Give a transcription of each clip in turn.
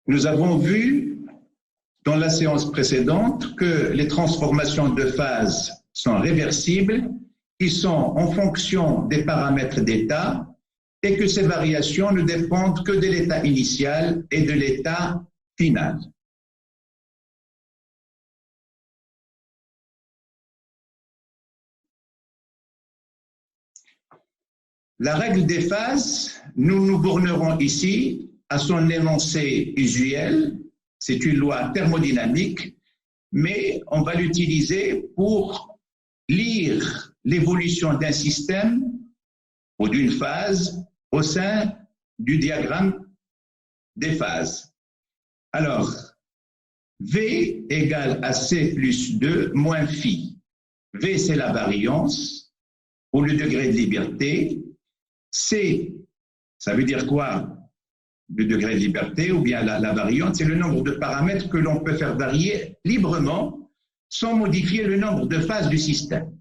Nous avons vu dans la séance précédente que les transformations de phase sont réversibles, qui sont en fonction des paramètres d'état et que ces variations ne dépendent que de l'état initial et de l'état final. La règle des phases, nous nous bornerons ici à son énoncé usuel. C'est une loi thermodynamique, mais on va l'utiliser pour lire l'évolution d'un système ou d'une phase au sein du diagramme des phases. Alors, V égale à C plus 2 moins phi. V, c'est la variance ou le degré de liberté. C, ça veut dire quoi? Le degré de liberté ou bien la variante, c'est le nombre de paramètres que l'on peut faire varier librement sans modifier le nombre de phases du système.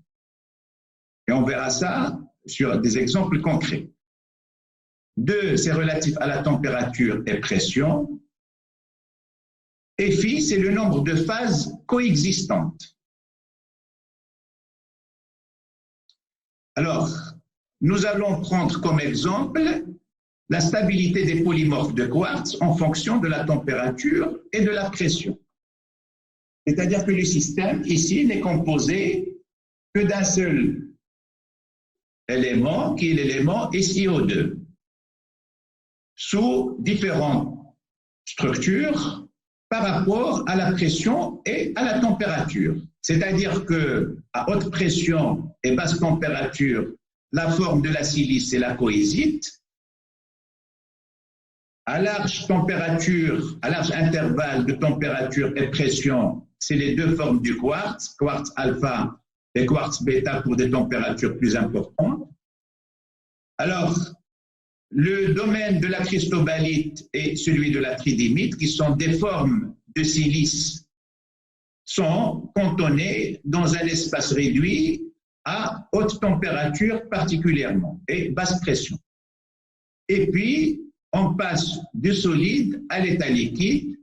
Et on verra ça sur des exemples concrets. 2, c'est relatif à la température et pression. Et phi, c'est le nombre de phases coexistantes. Alors, nous allons prendre comme exemple la stabilité des polymorphes de quartz en fonction de la température et de la pression. C'est-à-dire que le système, ici, n'est composé que d'un seul élément, qui est l'élément SiO2, sous différentes structures par rapport à la pression et à la température. C'est-à-dire qu'à haute pression et basse température, la forme de la silice, c'est la cohésite. À large température, à large intervalle de température et pression, c'est les deux formes du quartz, quartz alpha et quartz bêta pour des températures plus importantes. Alors, le domaine de la cristobalite et celui de la tridymite, qui sont des formes de silice, sont cantonnés dans un espace réduit à haute température particulièrement et basse pression. Et puis, on passe du solide à l'état liquide,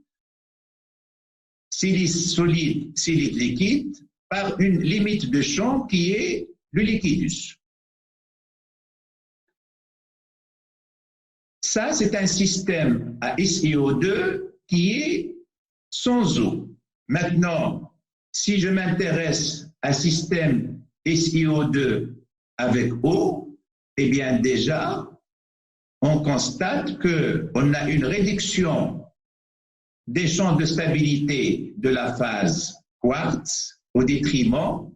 silice solide, silice liquide, par une limite de champ qui est le liquidus. Ça, c'est un système à SiO2 qui est sans eau. Maintenant, si je m'intéresse à un système SiO2 avec eau, eh bien déjà, on constate qu'on a une réduction des champs de stabilité de la phase quartz au détriment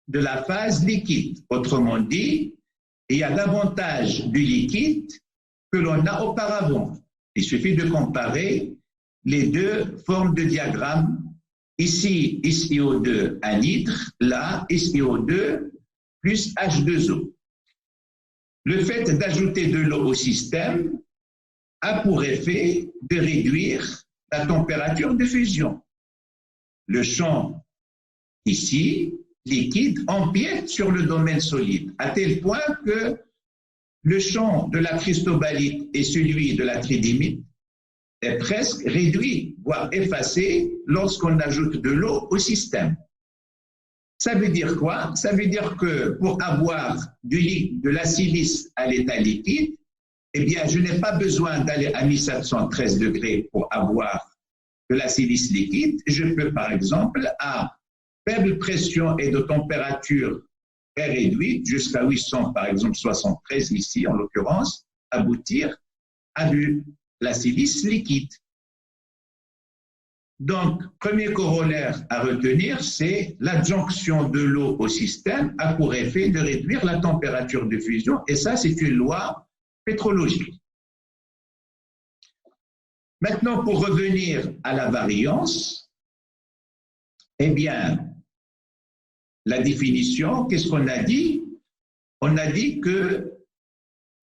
de la phase liquide. Autrement dit, il y a davantage du liquide que l'on a auparavant. Il suffit de comparer les deux formes de diagramme. Ici, SiO2 anhydre, là, SiO2 plus H2O. Le fait d'ajouter de l'eau au système a pour effet de réduire la température de fusion. Le champ ici, liquide, empiète sur le domaine solide, à tel point que le champ de la cristobalite et celui de la tridymite est presque réduit, voire effacé, lorsqu'on ajoute de l'eau au système. Ça veut dire quoi? Ça veut dire que pour avoir de la silice à l'état liquide, eh bien, je n'ai pas besoin d'aller à 1713 degrés pour avoir de la silice liquide. Je peux, par exemple, à faible pression et de température très réduite, jusqu'à 800, par exemple 73 ici en l'occurrence, aboutir à de la silice liquide. Donc, premier corollaire à retenir, c'est l'adjonction de l'eau au système a pour effet de réduire la température de fusion, et ça, c'est une loi pétrologique. Maintenant, pour revenir à la variance, eh bien, la définition, qu'est-ce qu'on a dit? On a dit que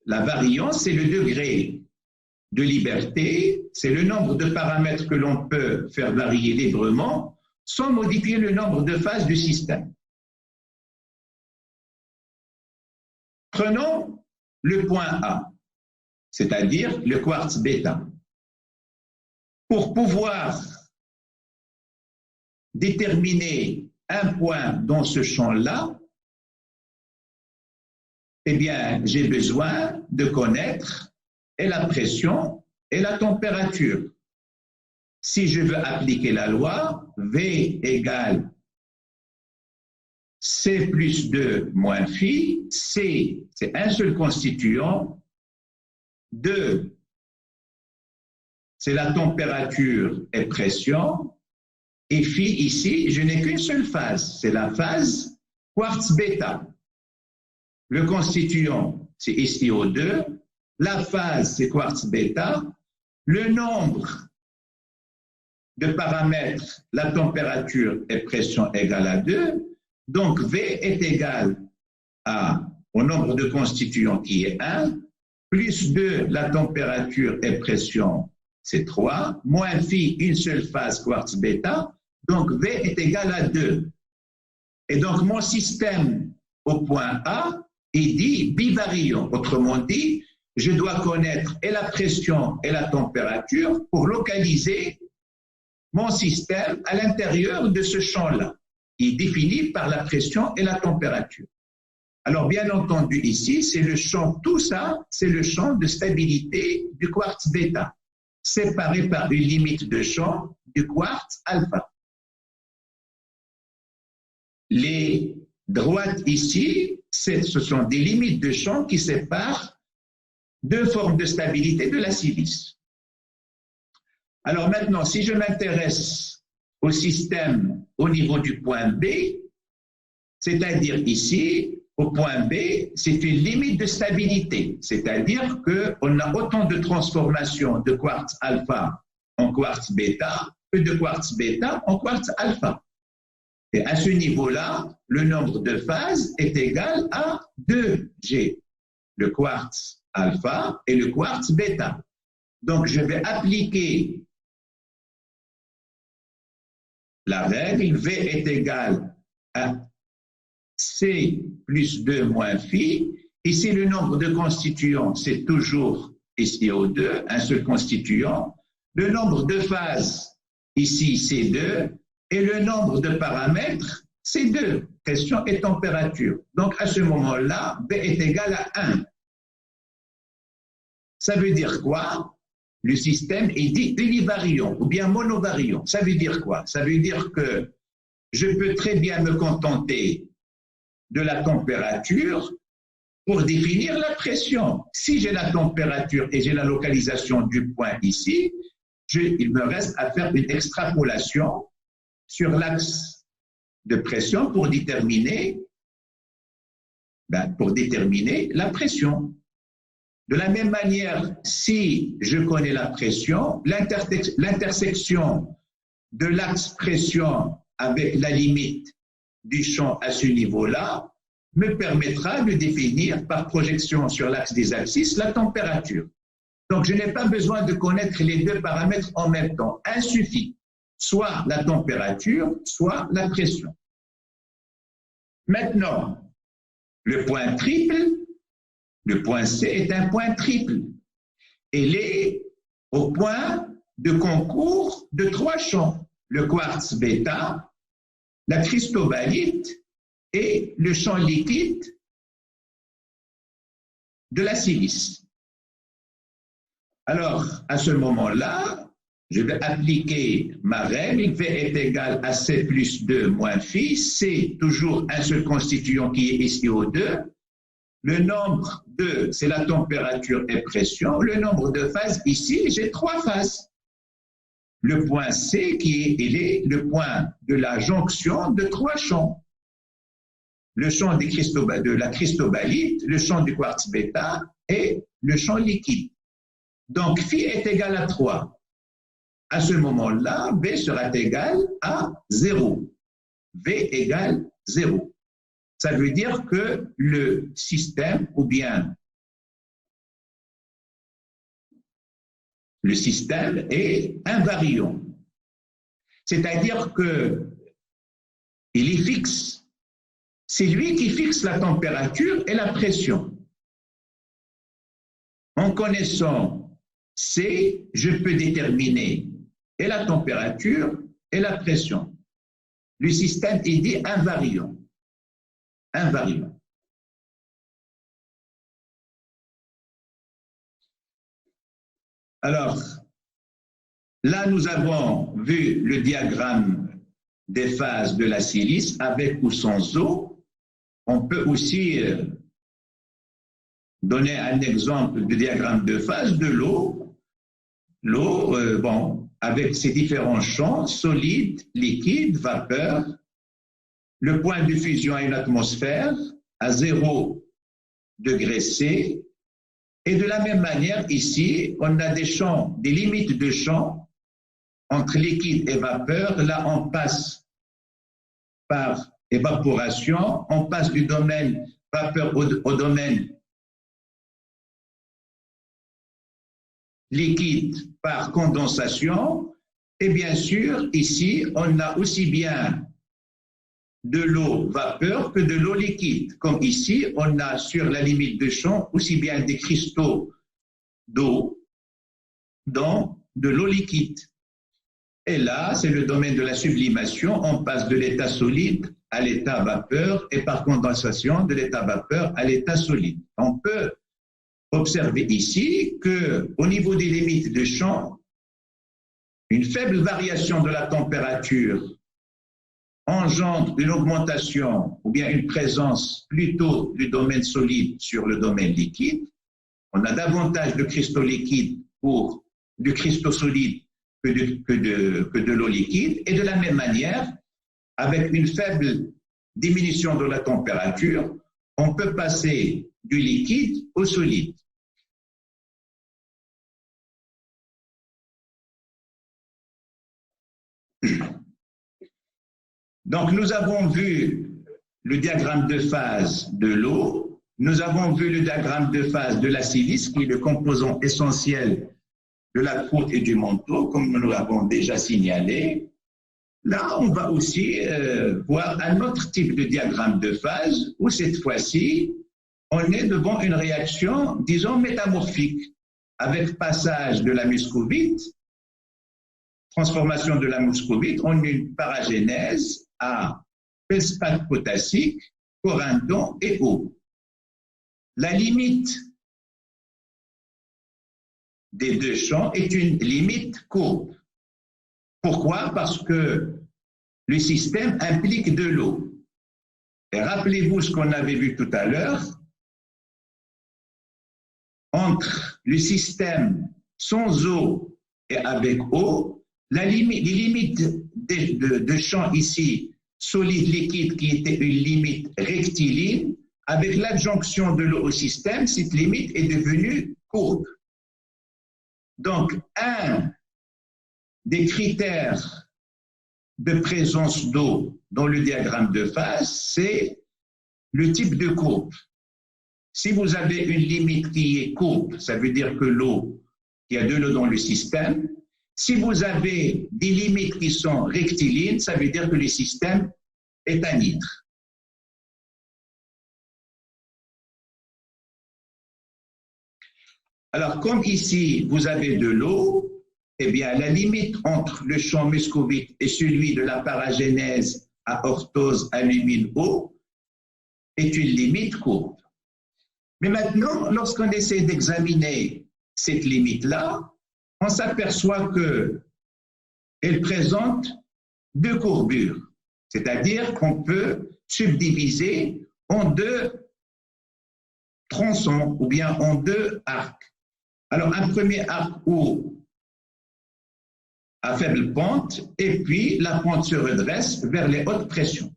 la variance, c'est le degré de liberté, c'est le nombre de paramètres que l'on peut faire varier librement sans modifier le nombre de phases du système. Prenons le point A, c'est-à-dire le quartz bêta. Pour pouvoir déterminer un point dans ce champ-là, eh bien, j'ai besoin de connaître et la pression et la température. Si je veux appliquer la loi, V égale C plus 2 moins phi, C, c'est un seul constituant, 2, c'est la température et pression, et phi ici, je n'ai qu'une seule phase, c'est la phase quartz bêta. Le constituant, c'est SiO2, la phase, c'est quartz bêta, le nombre de paramètres, la température et pression égale à 2, donc V est égal au nombre de constituants qui est 1, plus 2, la température et pression, c'est 3, moins phi, une seule phase quartz bêta, donc V est égal à 2. Et donc mon système au point A est dit bivariant. Autrement dit, je dois connaître et la pression et la température pour localiser mon système à l'intérieur de ce champ-là, qui est défini par la pression et la température. Alors, bien entendu, ici, c'est le champ, tout ça, c'est le champ de stabilité du quartz bêta, séparé par une limite de champ du quartz alpha. Les droites ici, ce sont des limites de champ qui séparent deux formes de stabilité de la silice. Alors maintenant, si je m'intéresse au système au niveau du point B, c'est-à-dire ici, au point B, c'est une limite de stabilité, c'est-à-dire qu'on a autant de transformations de quartz alpha en quartz bêta que de quartz bêta en quartz alpha. Et à ce niveau-là, le nombre de phases est égal à 2G, le quartz alpha et le quartz bêta. Donc, je vais appliquer la règle V est égal à C plus 2 moins phi. Ici, le nombre de constituants, c'est toujours SiO2, un seul constituant. Le nombre de phases, ici, c'est 2. Et le nombre de paramètres, c'est 2, pression et température. Donc, à ce moment-là, V est égal à 1. Ça veut dire quoi? Le système est dit univariant ou bien monovariant. Ça veut dire quoi? Ça veut dire que je peux très bien me contenter de la température pour définir la pression. Si j'ai la température et j'ai la localisation du point ici, il me reste à faire une extrapolation sur l'axe de pression pour déterminer la pression. De la même manière, si je connais la pression, l'intersection de l'axe pression avec la limite du champ à ce niveau-là me permettra de définir par projection sur l'axe des abscisses la température. Donc, je n'ai pas besoin de connaître les deux paramètres en même temps. Il suffit soit la température, soit la pression. Maintenant, le point triple, le point C est un point triple. Il est au point de concours de 3 champs, le quartz bêta, la cristobalite et le champ liquide de la silice. Alors, à ce moment-là, je vais appliquer ma règle, V est égal à C plus 2 moins phi, C toujours un seul constituant qui est SiO2, le nombre de, c'est la température et pression, le nombre de phases, ici j'ai 3 phases. Le point C il est le point de la jonction de 3 champs. Le champ de la cristobalite, le champ du quartz bêta et le champ liquide. Donc phi est égal à 3. À ce moment-là, V sera égal à 0. V égale 0. Ça veut dire que le système, ou bien le système est invariant. C'est-à-dire qu'il est fixe. C'est lui qui fixe la température et la pression. En connaissant C, je peux déterminer et la température et la pression. Le système est dit invariant. Invariant. Alors, là, nous avons vu le diagramme des phases de la silice avec ou sans eau. On peut aussi donner un exemple de diagramme de phase de l'eau. L'eau, bon, avec ses différents champs, solide, liquide, vapeur. Le point de fusion à une atmosphère à 0 degré C. Et de la même manière, ici, on a des champs, des limites de champs entre liquide et vapeur. Là, on passe par évaporation, on passe du domaine vapeur au domaine liquide par condensation. Et bien sûr, ici, on a aussi bien de l'eau vapeur que de l'eau liquide. Comme ici, on a sur la limite de champ aussi bien des cristaux d'eau, donc de l'eau liquide. Et là, c'est le domaine de la sublimation. On passe de l'état solide à l'état vapeur et par condensation de l'état vapeur à l'état solide. On peut observer ici qu'au niveau des limites de champ, une faible variation de la température engendre une augmentation ou bien une présence plutôt du domaine solide sur le domaine liquide. On a davantage de cristaux liquides pour du cristaux solide que de l'eau liquide. Et de la même manière, avec une faible diminution de la température, on peut passer du liquide au solide. Donc, nous avons vu le diagramme de phase de l'eau, nous avons vu le diagramme de phase de la silice, qui est le composant essentiel de la croûte et du manteau, comme nous l'avons déjà signalé. Là, on va aussi voir un autre type de diagramme de phase, où cette fois-ci, on est devant une réaction, disons, métamorphique, avec passage de la muscovite, transformation de la muscovite en une paragénèse à feldspath potassique, corindon et eau. La limite des deux champs est une limite courbe. Pourquoi? Parce que le système implique de l'eau. Et rappelez-vous ce qu'on avait vu tout à l'heure, entre le système sans eau et avec eau, les limites de champ ici, solide-liquide, qui était une limite rectiligne, avec l'adjonction de l'eau au système, cette limite est devenue courbe. Donc, un des critères de présence d'eau dans le diagramme de phase, c'est le type de courbe. Si vous avez une limite qui est courbe, ça veut dire que il y a de l'eau dans le système. Si vous avez des limites qui sont rectilignes, ça veut dire que le système est anhydre. Alors, comme ici, vous avez de l'eau, eh bien, la limite entre le champ muscovite et celui de la paragénèse à orthose alumine eau est une limite courbe. Mais maintenant, lorsqu'on essaie d'examiner cette limite-là, on s'aperçoit qu'elle présente deux courbures, c'est-à-dire qu'on peut subdiviser en deux tronçons ou bien en deux arcs. Alors, un premier arc à faible pente, et puis la pente se redresse vers les hautes pressions.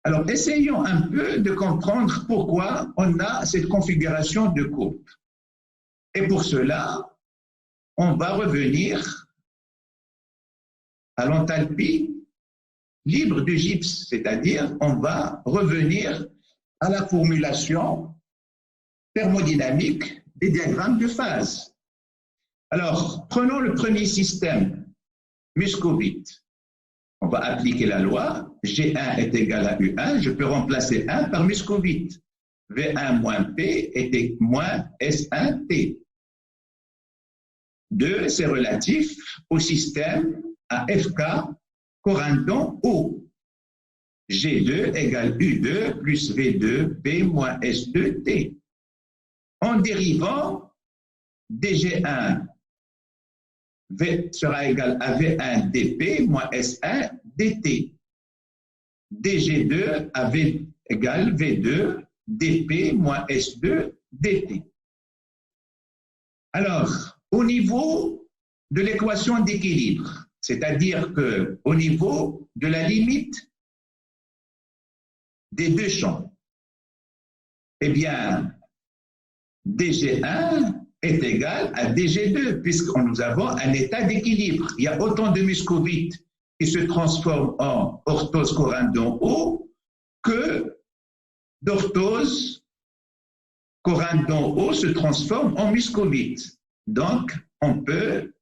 Alors, essayons un peu de comprendre pourquoi on a cette configuration de courbe. Et pour cela, on va revenir à l'enthalpie libre de Gibbs, c'est-à-dire on va revenir à la formulation thermodynamique des diagrammes de phase. Alors, prenons le premier système, muscovite. On va appliquer la loi, G1 est égal à U1, je peux remplacer 1 par muscovite. V1 moins P est moins S1T. 2, c'est relatif au système à FK corindon O. G2 égale U2 plus V2P moins S2T. En dérivant, DG1 V sera égal à V1 dP moins S1 dt. DG2 à V égale V2 dP moins S2 dt. Alors, au niveau de l'équation d'équilibre, c'est-à-dire qu'au niveau de la limite des deux champs, eh bien, DG1 est égal à DG2, puisque nous avons un état d'équilibre. Il y a autant de muscovites qui se transforment en orthose corindon O que d'orthose corindon O se transforme en muscovite. Donc, on peut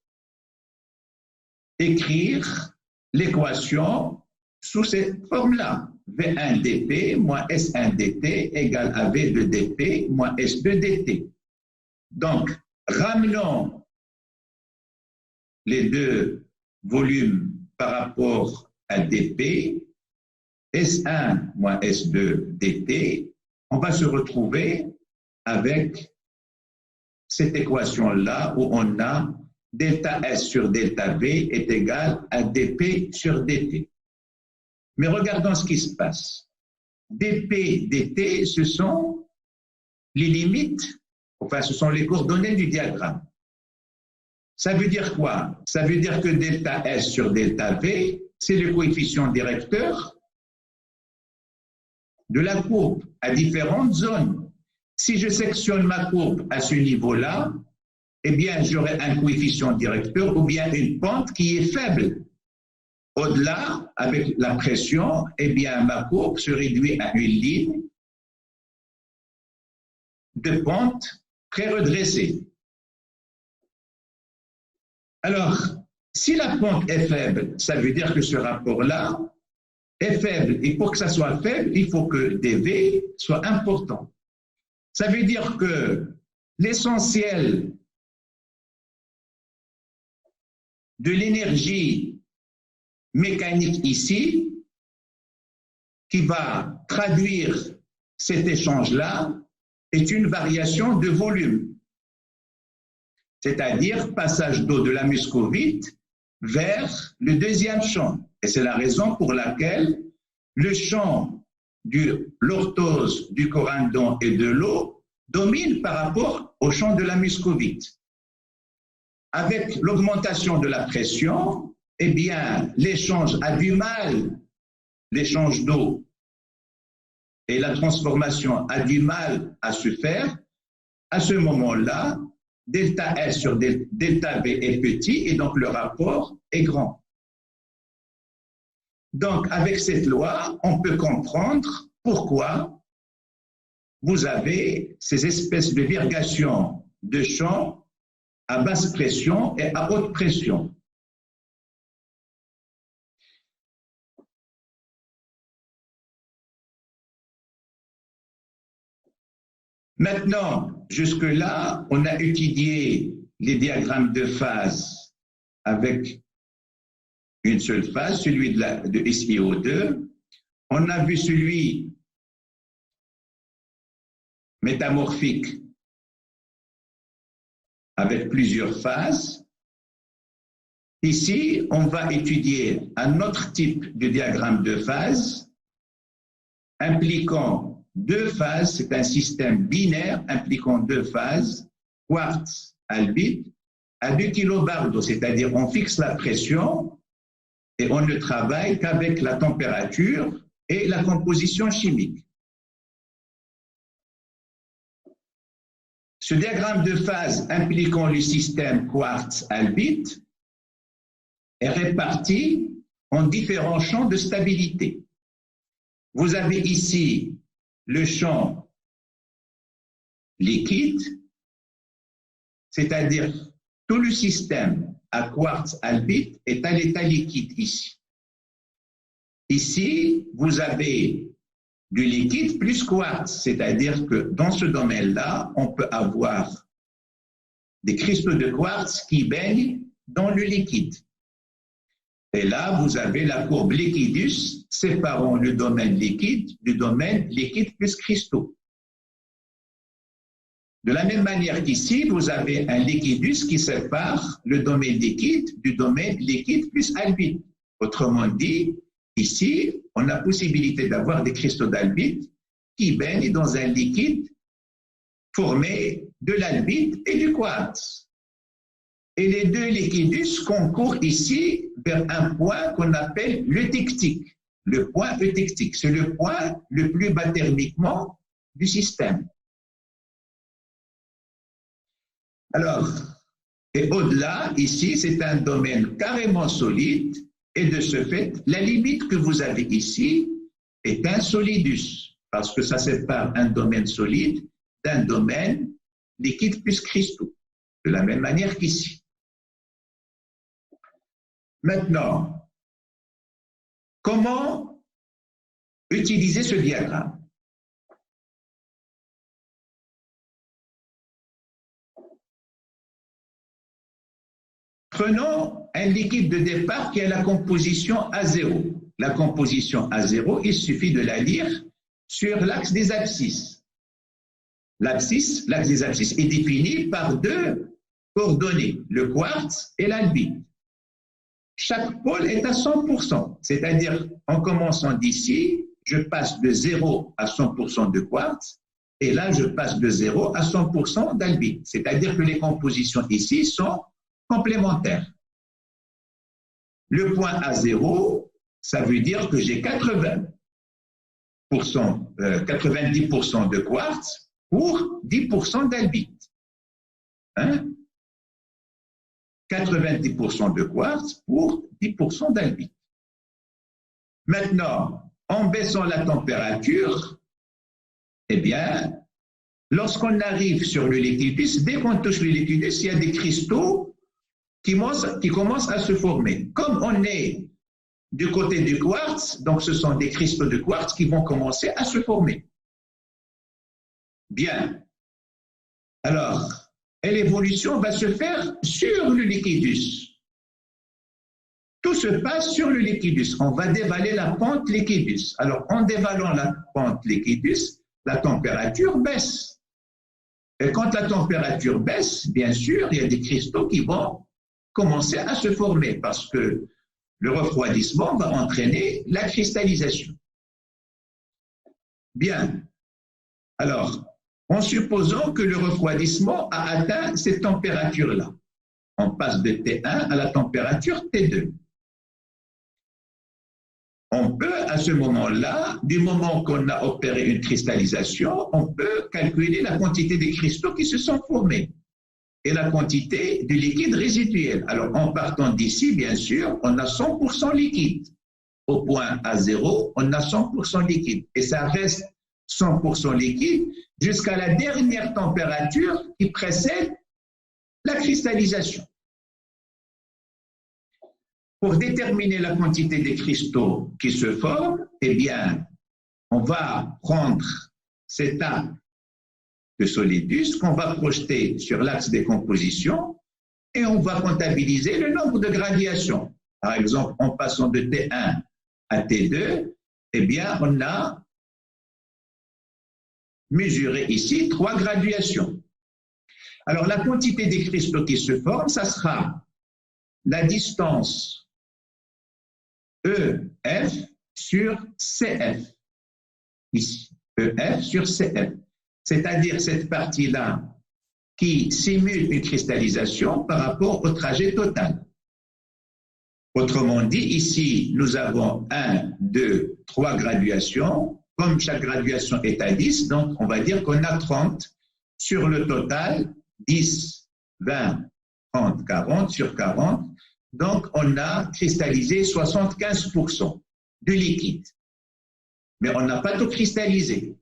écrire l'équation sous cette forme-là. V1 dP moins S1 dt égale à V2 dP moins S2 dt. Donc, ramenons les deux volumes par rapport à dP, S1 moins S2 dt, on va se retrouver avec cette équation-là où on a delta S sur delta V est égal à dP sur dt. Mais regardons ce qui se passe. dP, dt, ce sont les limites, enfin ce sont les coordonnées du diagramme. Ça veut dire quoi? Ça veut dire que delta S sur delta V, c'est le coefficient directeur de la courbe à différentes zones. Si je sectionne ma courbe à ce niveau-là, eh bien j'aurai un coefficient directeur ou bien une pente qui est faible. Au-delà, avec la pression, eh bien, ma courbe se réduit à une ligne de pente très redressée. Alors, si la pente est faible, ça veut dire que ce rapport-là est faible. Et pour que ça soit faible, il faut que dV soit important. Ça veut dire que l'essentiel de l'énergie mécanique ici, qui va traduire cet échange-là, est une variation de volume, c'est-à-dire passage d'eau de la muscovite vers le deuxième champ. Et c'est la raison pour laquelle le champ de l'orthose, du corindon et de l'eau domine par rapport au champ de la muscovite. Avec l'augmentation de la pression, eh bien, l'échange a du mal, l'échange d'eau et la transformation a du mal à se faire. À ce moment-là, delta S sur delta V est petit et donc le rapport est grand. Donc, avec cette loi, on peut comprendre pourquoi vous avez ces espèces de virgations de champs à basse pression et à haute pression. Maintenant, jusque-là, on a étudié les diagrammes de phase avec une seule phase, celui de SiO2. On a vu celui métamorphique avec plusieurs phases. Ici, on va étudier un autre type de diagramme de phase impliquant deux phases, c'est un système binaire impliquant deux phases, quartz, albite, à 2 kbar d'eau, c'est-à-dire on fixe la pression et on ne travaille qu'avec la température et la composition chimique. Ce diagramme de phase impliquant le système quartz-albite est réparti en différents champs de stabilité. Vous avez ici le champ liquide, c'est-à-dire tout le système à quartz-albite est à l'état liquide ici. Ici, vous avez du liquide plus quartz, c'est-à-dire que dans ce domaine-là, on peut avoir des cristaux de quartz qui baignent dans le liquide. Et là, vous avez la courbe liquidus séparant le domaine liquide du domaine liquide plus cristaux. De la même manière qu'ici, vous avez un liquidus qui sépare le domaine liquide du domaine liquide plus albite. Autrement dit, ici, on a possibilité d'avoir des cristaux d'albite qui baignent dans un liquide formé de l'albite et du quartz. Et les deux liquidus concourent ici vers un point qu'on appelle l'eutectique. Le point eutectique, c'est le point le plus bas thermiquement du système. Alors, et au-delà, ici, c'est un domaine carrément solide, et de ce fait, la limite que vous avez ici est un solidus, parce que ça sépare un domaine solide d'un domaine liquide plus cristaux, de la même manière qu'ici. Maintenant, comment utiliser ce diagramme? Prenons un liquide de départ qui a la composition A0. La composition A0, il suffit de la lire sur l'axe des abscisses. L'axe des abscisses est défini par deux coordonnées, le quartz et l'albite. Chaque pôle est à 100%, c'est-à-dire en commençant d'ici, je passe de 0 à 100% de quartz, et là je passe de 0 à 100% d'albite, c'est-à-dire que les compositions ici sont complémentaires. Le point A0, ça veut dire que j'ai 90% de quartz pour 10% d'albite. Hein? 90% de quartz pour 10% d'albite. Maintenant, en baissant la température, eh bien, lorsqu'on arrive sur le liquidus, dès qu'on touche le liquidus, il y a des cristaux qui commencent à se former. Comme on est du côté du quartz, donc ce sont des cristaux de quartz qui vont commencer à se former. Bien. Alors, et l'évolution va se faire sur le liquidus. Tout se passe sur le liquidus. On va dévaler la pente liquidus. Alors, en dévalant la pente liquidus, la température baisse. Et quand la température baisse, bien sûr, il y a des cristaux qui vont commencer à se former parce que le refroidissement va entraîner la cristallisation. Bien. Alors, en supposant que le refroidissement a atteint cette température-là, on passe de T1 à la température T2. On peut, à ce moment-là, du moment qu'on a opéré une cristallisation, on peut calculer la quantité des cristaux qui se sont formés et la quantité du liquide résiduel. Alors, en partant d'ici, bien sûr, on a 100% liquide. Au point A0, on a 100% liquide. Et ça reste 100% liquide jusqu'à la dernière température qui précède la cristallisation. Pour déterminer la quantité des cristaux qui se forment, eh bien, on va prendre cet arc de solidus qu'on va projeter sur l'axe des compositions et on va comptabiliser le nombre de gradations. Par exemple, en passant de T1 à T2, eh bien, on a mesuré ici 3 graduations. Alors, la quantité des cristaux qui se forment, ça sera la distance EF sur CF, ici, EF sur CF, c'est-à-dire cette partie-là qui simule une cristallisation par rapport au trajet total. Autrement dit, ici, nous avons 1, 2, 3 graduations. Comme chaque graduation est à 10, donc on va dire qu'on a 30 sur le total, 10, 20, 30, 40 sur 40. Donc, on a cristallisé 75% du liquide. Mais on n'a pas tout cristallisé.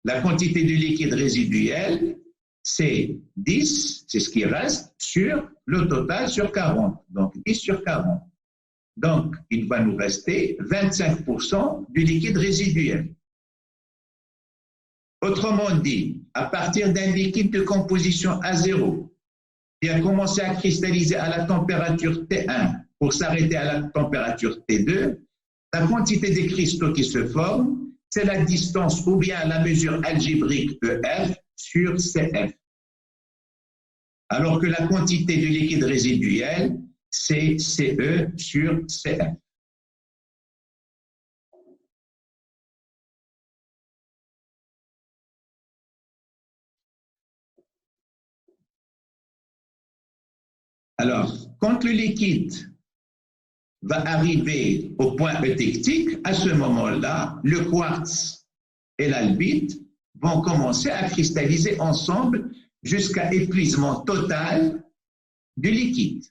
La quantité du liquide résiduel, c'est 10, c'est ce qui reste, sur le total sur 40. Donc, 10 sur 40. Donc, il va nous rester 25% du liquide résiduel. Autrement dit, à partir d'un liquide de composition A0 qui a commencé à cristalliser à la température T1 pour s'arrêter à la température T2, la quantité des cristaux qui se forment, c'est la distance ou bien la mesure algébrique EF sur CF. Alors que la quantité du liquide résiduel, c'est CE sur CF. Alors, quand le liquide va arriver au point eutectique, à ce moment-là, le quartz et l'albite vont commencer à cristalliser ensemble jusqu'à épuisement total du liquide.